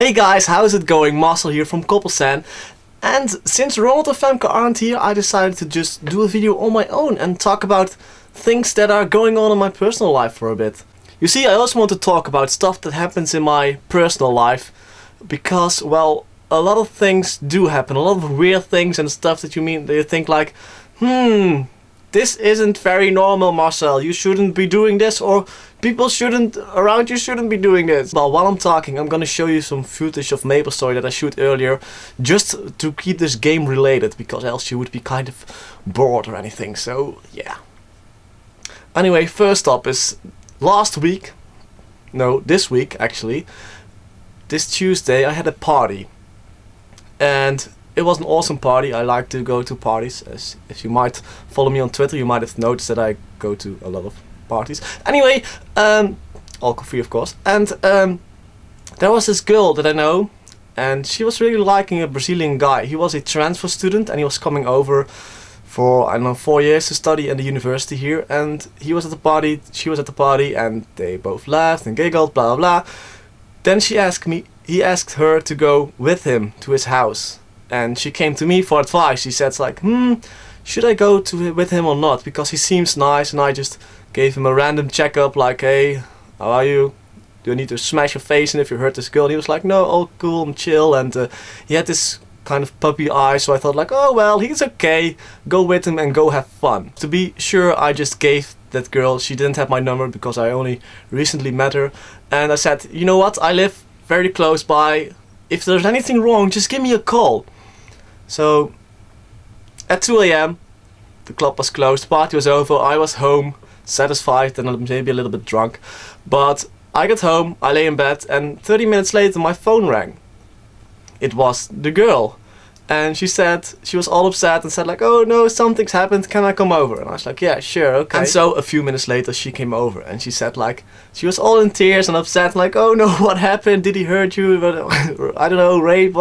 Hey guys, how's it going? Marcel here from Coppersan. And since Ronald and Femke aren't here, I decided to just do a video on my own and talk about things that are going on in my personal life for a bit. You see, I also want to talk about stuff that happens in my personal life because, well, a lot of things do happen, a lot of weird things and stuff that you think like, this isn't very normal, Marcel, you shouldn't be doing this, or people around you shouldn't be doing this. Well, while I'm talking, I'm gonna show you some footage of MapleStory that I shot earlier, just to keep this game related, because else you would be kind of bored or anything, so yeah. Anyway, first up is this week actually, this Tuesday I had a party. And it was an awesome party. I like to go to parties. As if you might follow me on Twitter, you might have noticed that I go to a lot of parties. Anyway, alcohol-free of course. And there was this girl that I know, and she was really liking a Brazilian guy. He was a transfer student, and he was coming over for, I don't know, 4 years to study at the university here. And he was at the party, she was at the party, and they both laughed and giggled, blah blah blah. Then he asked her to go with him to his house. And she came to me for advice. She said like, should I go with him or not? Because he seems nice. And I just gave him a random checkup like, hey, how are you? Do I need to smash your face in if you hurt this girl? And he was like, no, all cool, I'm chill. And he had this kind of puppy eye. So I thought like, oh well, he's okay. Go with him and go have fun. To be sure, I just gave that girl, she didn't have my number because I only recently met her. And I said, you know what, I live very close by. If there's anything wrong, just give me a call. So at 2 AM the club was closed, party was over, I was home, satisfied and maybe a little bit drunk. But I got home, I lay in bed, and 30 minutes later my phone rang. It was the girl. And she said, she was all upset and said like, oh no, something's happened, can I come over? And I was like, yeah, sure, okay. And so a few minutes later she came over and she said like, she was all in tears and upset, like, oh no, what happened? Did he hurt you? I don't know, rape?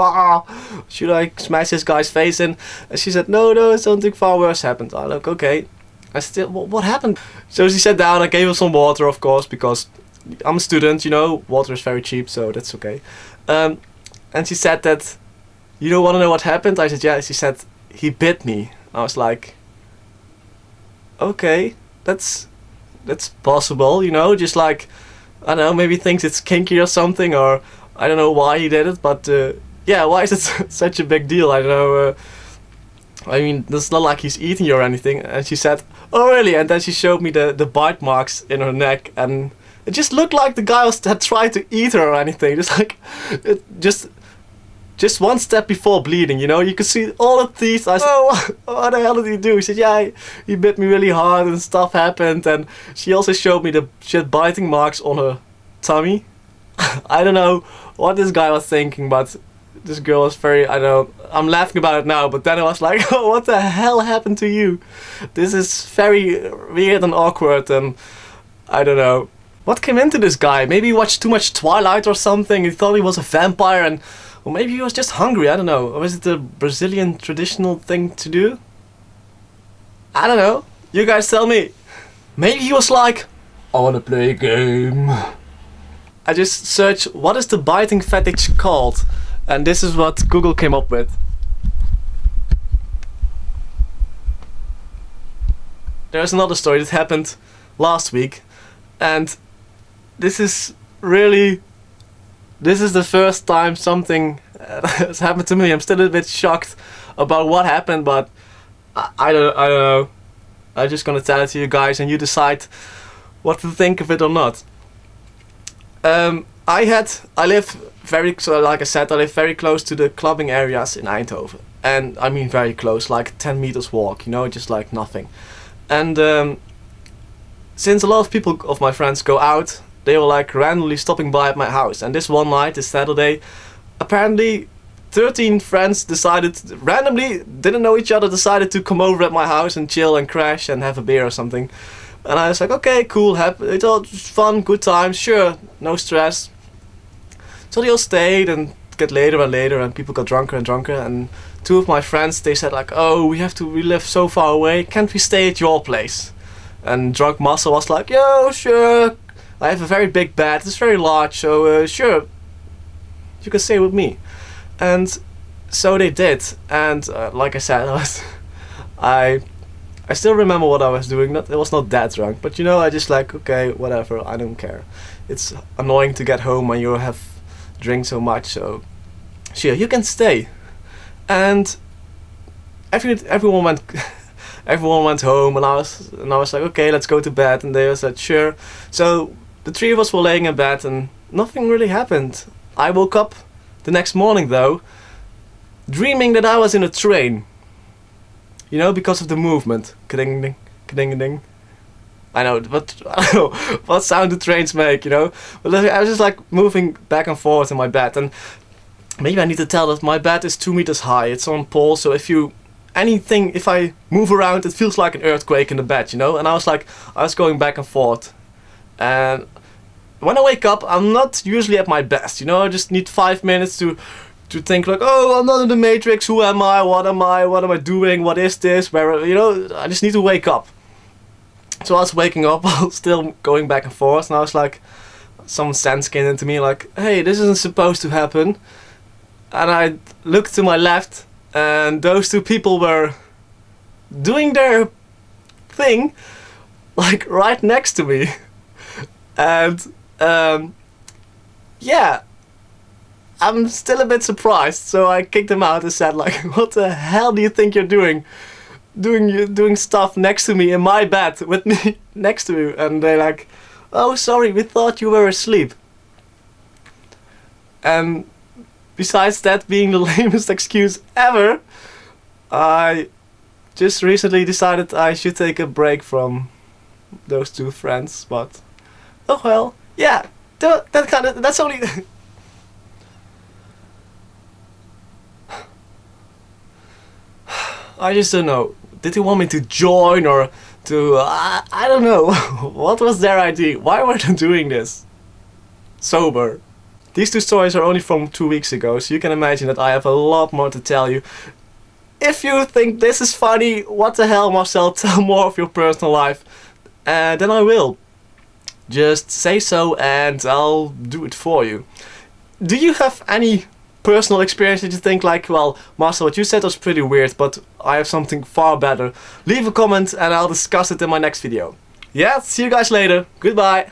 Should I smash this guy's face in? And she said, no, something far worse happened. I like, okay. I still, what happened? So she sat down, I gave her some water, of course, because I'm a student, you know, water is very cheap, so that's okay. And she said that, you don't want to know what happened? I said, yeah. She said, he bit me. I was like, okay, that's possible, you know, just like, I don't know, maybe thinks it's kinky or something, or I don't know why he did it, but yeah, why is it such a big deal? I don't know, I mean, it's not like he's eating you or anything. And she said, oh really? And then she showed me the bite marks in her neck, and it just looked like the guy had tried to eat her or anything, just like, just one step before bleeding, you know, you could see all the teeth. I said, oh, what the hell did he do? She said, yeah, he bit me really hard and stuff happened. And she also showed me she had biting marks on her tummy. I don't know what this guy was thinking, but this girl was very, I don't know, I'm laughing about it now, but then I was like, oh, what the hell happened to you? This is very weird and awkward, and I don't know. What came into this guy? Maybe he watched too much Twilight or something, he thought he was a vampire, and or maybe he was just hungry, I don't know. Or is it a Brazilian traditional thing to do? I don't know. You guys tell me. Maybe he was like, I wanna play a game. I just searched, what is the biting fetish called? And this is what Google came up with. There's another story that happened last week. And this is the first time something has happened to me. I'm still a bit shocked about what happened, but I don't know. I'm just gonna tell it to you guys and you decide what to think of it or not. I live like I said, I live very close to the clubbing areas in Eindhoven. And I mean very close, like 10 meters walk, you know, just like nothing. And since a lot of people of my friends go out, they were like randomly stopping by at my house. And this one night, this Saturday, apparently 13 friends randomly didn't know each other, decided to come over at my house and chill and crash and have a beer or something. And I was like, okay, cool, it's all fun, good times, sure, no stress. So they all stayed and get later and later, and people got drunker and drunker. And two of my friends, they said like, oh, we live so far away, can't we stay at your place? And drunk Marcel was like, yo, sure. I have a very big bed, it's very large, so sure. you can stay with me. And so they did. And like I said, I still remember what I was doing. It was not that drunk, but you know, I just like, okay, whatever, I don't care. It's annoying to get home when you have drank so much, so sure, you can stay. And everyone went everyone went home, and I was like, okay, let's go to bed. And they said sure. So the three of us were laying in bed, and nothing really happened. I woke up the next morning though, dreaming that I was in a train. You know, because of the movement. Ka-ding ding, ka-ding ding. I know, but I don't know what sound the trains make, you know. But I was just like moving back and forth in my bed, and maybe I need to tell that my bed is 2 meters high. It's on pole, so if I move around, it feels like an earthquake in the bed, you know. And I was going back and forth, and when I wake up, I'm not usually at my best, you know. I just need 5 minutes to think like, oh, I'm not in the Matrix. Who am I? What am I? What am I doing? What is this? Where, you know, I just need to wake up. So I was waking up while still going back and forth, and I was like, some sense came into me like, hey, this isn't supposed to happen. And I looked to my left, and those two people were doing their thing, like right next to me. And yeah, I'm still a bit surprised. So I kicked them out and said like, what the hell do you think you're doing? Doing stuff next to me in my bed with me next to you. And they're like, oh, sorry, we thought you were asleep. And besides that being the lamest excuse ever, I just recently decided I should take a break from those two friends. But oh well, yeah, that's only. I just don't know. Did they want me to join, or to... I don't know. What was their idea? Why were they doing this? Sober. These two stories are only from 2 weeks ago, so you can imagine that I have a lot more to tell you. If you think this is funny, what the hell, Marcel, tell more of your personal life. Then I will. Just say so and I'll do it for you. Do you have any personal experience that you think like, well, Marcel, what you said was pretty weird, but I have something far better? Leave a comment and I'll discuss it in my next video. Yeah, see you guys later. Goodbye.